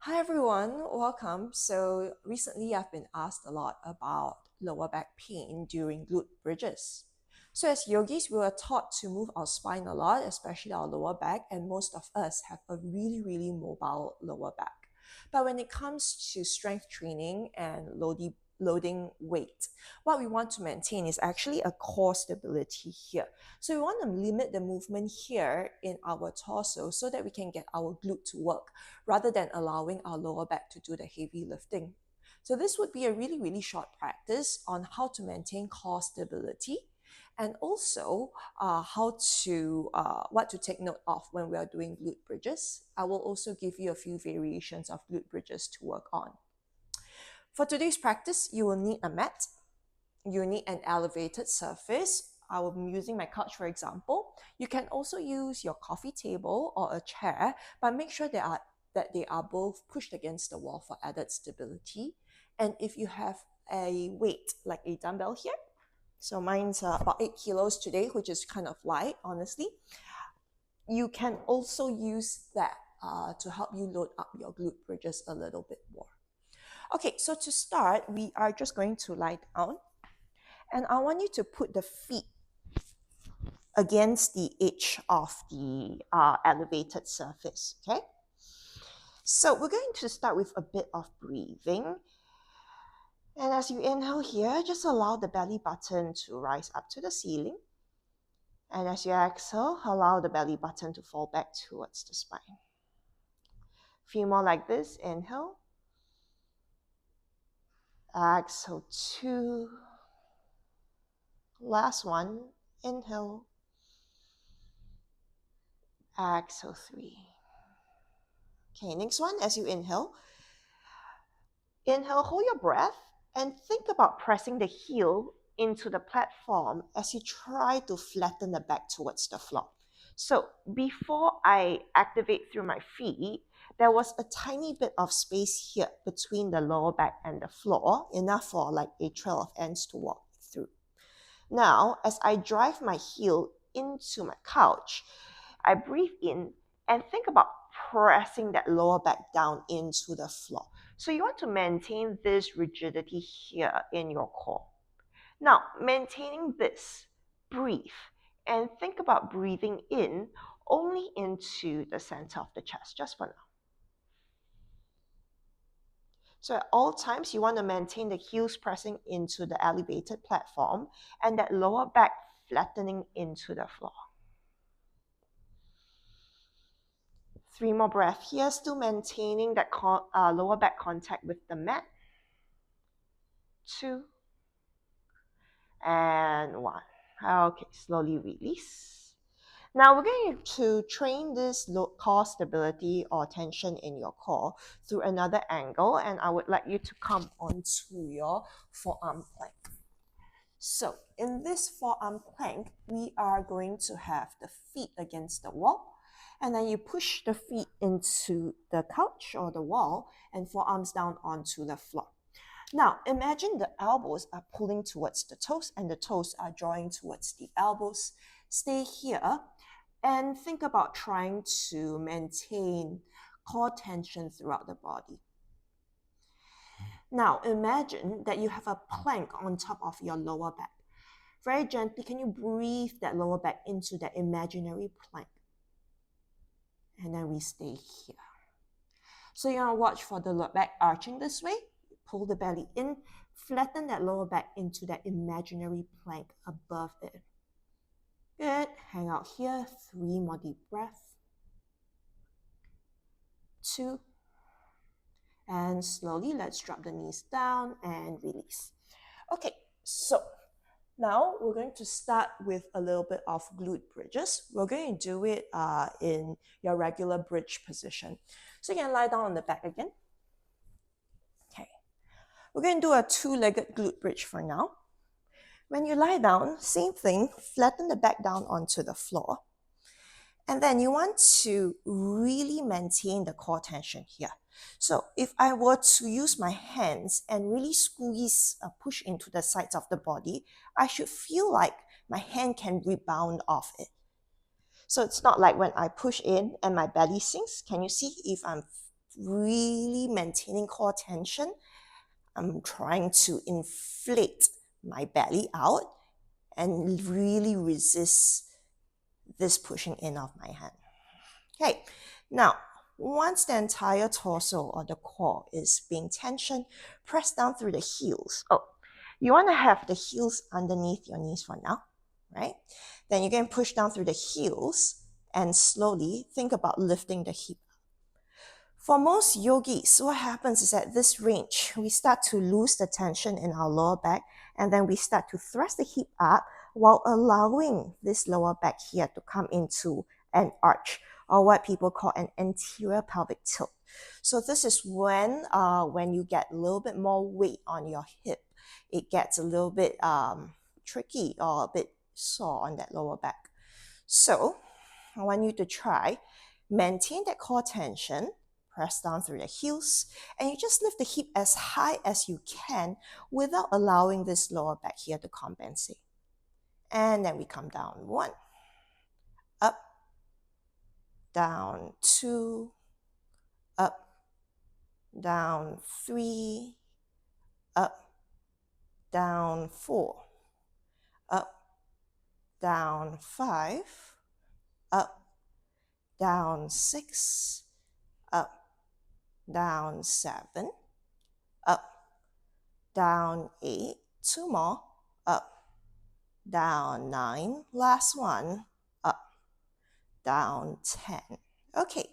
Hi everyone, welcome. So recently I've been asked a lot about lower back pain during glute bridges. So as yogis, we were taught to move our spine a lot, especially our lower back, and most of us have a really mobile lower back. But when it comes to strength training and loading weight, what we want to maintain is actually a core stability here. So we want to limit the movement here in our torso so that we can get our glute to work rather than allowing our lower back to do the heavy lifting. So this would be a really short practice on how to maintain core stability and also what to take note of when we are doing glute bridges. I will also give you a few variations of glute bridges to work on. For today's practice, you will need a mat. You need an elevated surface. I will be using my couch for example. You can also use your coffee table or a chair, but make sure that they are both pushed against the wall for added stability. And if you have a weight like a dumbbell here, so mine's about 8 kilos today, which is kind of light, honestly. You can also use that to help you load up your glute bridges a little bit more. Okay, so to start, we are just going to lie down. And I want you to put the feet against the edge of the elevated surface, okay? So we're going to start with a bit of breathing. And as you inhale here, just allow the belly button to rise up to the ceiling. And as you exhale, allow the belly button to fall back towards the spine. A few more like this. Inhale. Exhale, 2. Last one. Inhale. Exhale, 3. Okay, next one, as you inhale, hold your breath, and think about pressing the heel into the platform as you try to flatten the back towards the floor. So before I activate through my feet, there was a tiny bit of space here between the lower back and the floor, enough for like a trail of ants to walk through. Now, as I drive my heel into my couch, I breathe in and think about pressing that lower back down into the floor. So you want to maintain this rigidity here in your core. Now, maintaining this, breathe, and think about breathing in only into the center of the chest, just for now. So at all times, you want to maintain the heels pressing into the elevated platform and that lower back flattening into the floor. 3 more breaths here, still maintaining that lower back contact with the mat. 2 and 1. Okay, slowly release. Now we're going to train this core stability or tension in your core through another angle, and I would like you to come onto your forearm plank. So in this forearm plank, we are going to have the feet against the wall, and then you push the feet into the couch or the wall and forearms down onto the floor. Now, imagine the elbows are pulling towards the toes and the toes are drawing towards the elbows. Stay here and think about trying to maintain core tension throughout the body. Now, imagine that you have a plank on top of your lower back. Very gently, can you breathe that lower back into that imaginary plank? And then we stay here. So you're going to watch for the lower back arching this way. Pull the belly in, flatten that lower back into that imaginary plank above it. Good. Hang out here. 3 more deep breaths. 2. And slowly, let's drop the knees down and release. Okay, so now we're going to start with a little bit of glute bridges. We're going to do it in your regular bridge position. So you can lie down on the back again. Okay. We're going to do a 2-legged glute bridge for now. When you lie down, same thing, flatten the back down onto the floor. And then you want to really maintain the core tension here. So if I were to use my hands and really squeeze, push into the sides of the body, I should feel like my hand can rebound off it. So it's not like when I push in and my belly sinks. Can you see if I'm really maintaining core tension. I'm trying to inflate my belly out and really resist this pushing in of my hand. Okay, now once the entire torso or the core is being tensioned, press down through the heels. Oh, you want to have the heels underneath your knees for now, right? Then you can push down through the heels and slowly think about lifting the hip. For most yogis, what happens is at this range, we start to lose the tension in our lower back, and then we start to thrust the hip up while allowing this lower back here to come into an arch, or what people call an anterior pelvic tilt. So this is when you get a little bit more weight on your hip, it gets a little bit tricky or a bit sore on that lower back. So I want you to try, maintain that core tension, press down through the heels, and you just lift the hip as high as you can without allowing this lower back here to compensate. And then we come down 1, up, down 2, up, down 3, up, down 4, up, down 5, up, down 6, up, down 7, up, down 8, 2 more, up, down 9, last one, up, down 10. Okay,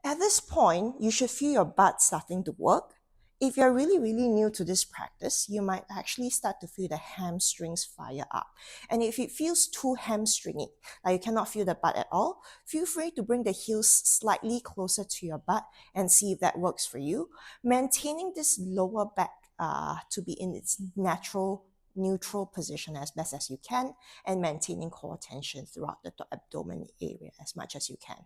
at this point, you should feel your butt starting to work. If you're really, really new to this practice, you might actually start to feel the hamstrings fire up. And if it feels too hamstringy, like you cannot feel the butt at all, feel free to bring the heels slightly closer to your butt and see if that works for you. Maintaining this lower back to be in its natural, neutral position as best as you can, and maintaining core tension throughout the abdomen area as much as you can.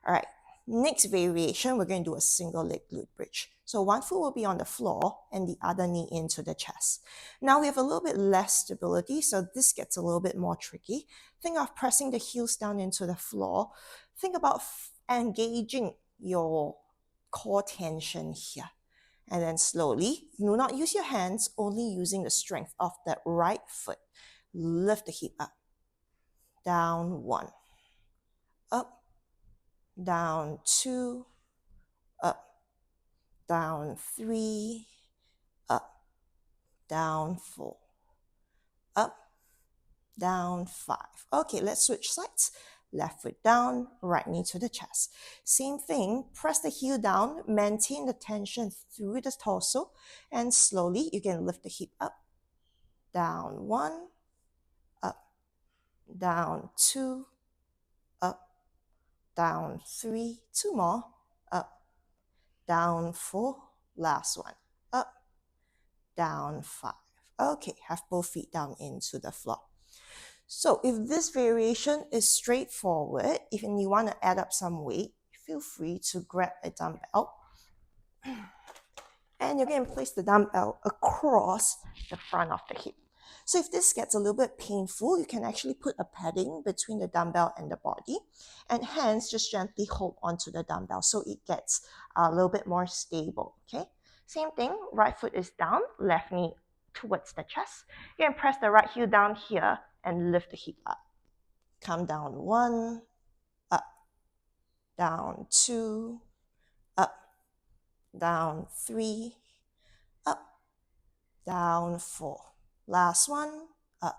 All right. Next variation, we're going to do a single leg glute bridge. So one foot will be on the floor and the other knee into the chest. Now we have a little bit less stability, so this gets a little bit more tricky. Think of pressing the heels down into the floor. Think about engaging your core tension here. And then slowly, do not use your hands, only using the strength of the right foot. Lift the hip up. Down 1. Up. Down 2, up, down 3, up, down 4, up, down 5. Okay, let's switch sides. Left foot down, right knee to the chest. Same thing, press the heel down, maintain the tension through the torso, and slowly you can lift the hip up. Down 1, up, down 2, up, down 3, 2 more, up, down 4, last one, up, down 5. Okay, have both feet down into the floor. So if this variation is straightforward, if you want to add up some weight, feel free to grab a dumbbell. And you're going to place the dumbbell across the front of the hip. So if this gets a little bit painful, you can actually put a padding between the dumbbell and the body, and hands just gently hold onto the dumbbell so it gets a little bit more stable, okay? Same thing, right foot is down, left knee towards the chest. You can press the right heel down here and lift the hip up. Come down 1, up, down 2, up, down 3, up, down 4. Last one, up,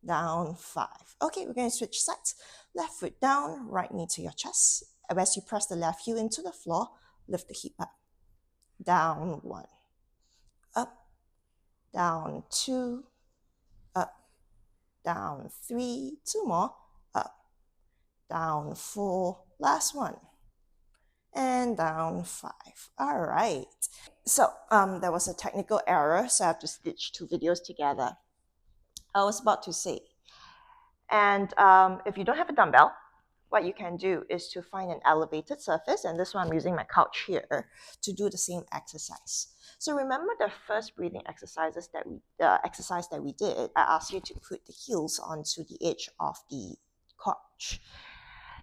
down 5. Okay, we're going to switch sides. Left foot down, right knee to your chest. As you press the left heel into the floor, lift the hip up. Down 1, up, down 2, up, down 3, 2 more, up, down 4, last one, and down 5. All right. So there was a technical error, so I have to stitch 2 videos together. I was about to say, and if you don't have a dumbbell, what you can do is to find an elevated surface, and this one I'm using my couch here to do the same exercise. So remember the first breathing exercise that we did, I asked you to put the heels onto the edge of the couch.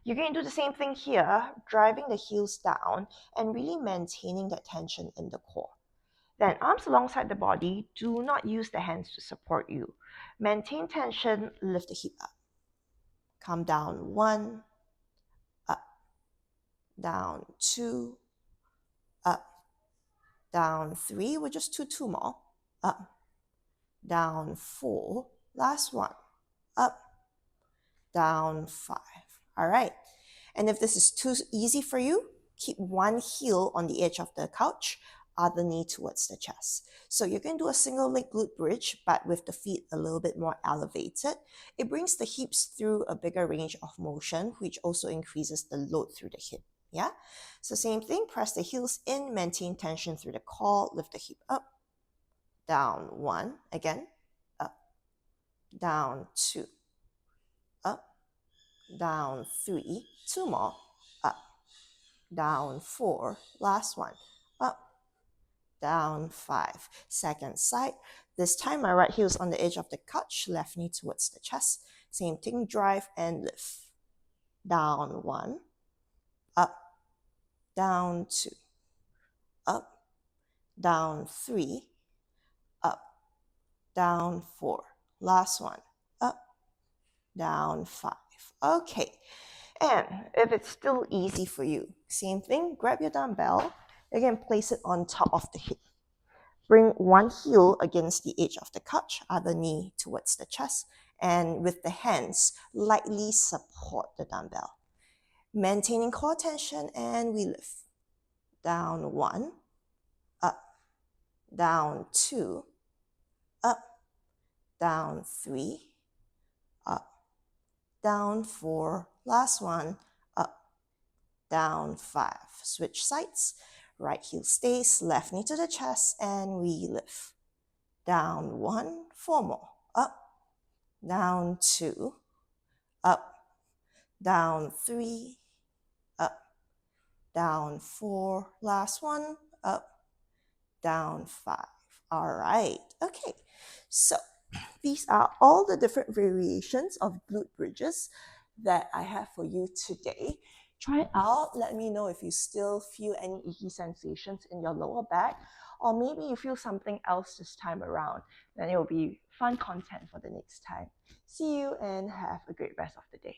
You're going to do the same thing here, driving the heels down and really maintaining that tension in the core. Then arms alongside the body, do not use the hands to support you. Maintain tension, lift the hip up. Come down 1, up, down 2, up, down 3, we'll just do 2 more, up, down 4, last one, up, down 5. All right. And if this is too easy for you, keep one heel on the edge of the couch, other knee towards the chest. So you're going to do a single leg glute bridge, but with the feet a little bit more elevated. It brings the hips through a bigger range of motion, which also increases the load through the hip. Yeah? So same thing, press the heels in, maintain tension through the core, lift the hip up, down 1, again, up, down 2, up, down 3, 2 more, up, down 4, last one, up, down 5. Second side. This time my right heel is on the edge of the couch, left knee towards the chest. Same thing, drive and lift. Down 1, up, down 2, up, down 3, up, down 4. Last one, up, down 5. Okay, and if it's still easy for you, same thing, grab your dumbbell, again place it on top of the hip. Bring one heel against the edge of the couch, other knee towards the chest, and with the hands, lightly support the dumbbell. Maintaining core tension, and we lift. Down 1, up, down 2, up, down 3, up, down 4, last one, up, down 5. Switch sides. Right heel stays, left knee to the chest, and we lift. Down 1, 4 more, up, down 2, up, down 3, up, down 4, last one, up, down 5. All right, okay, so these are all the different variations of glute bridges that I have for you today. Try it out. Let me know if you still feel any icky sensations in your lower back, or maybe you feel something else this time around. Then it will be fun content for the next time. See you and have a great rest of the day.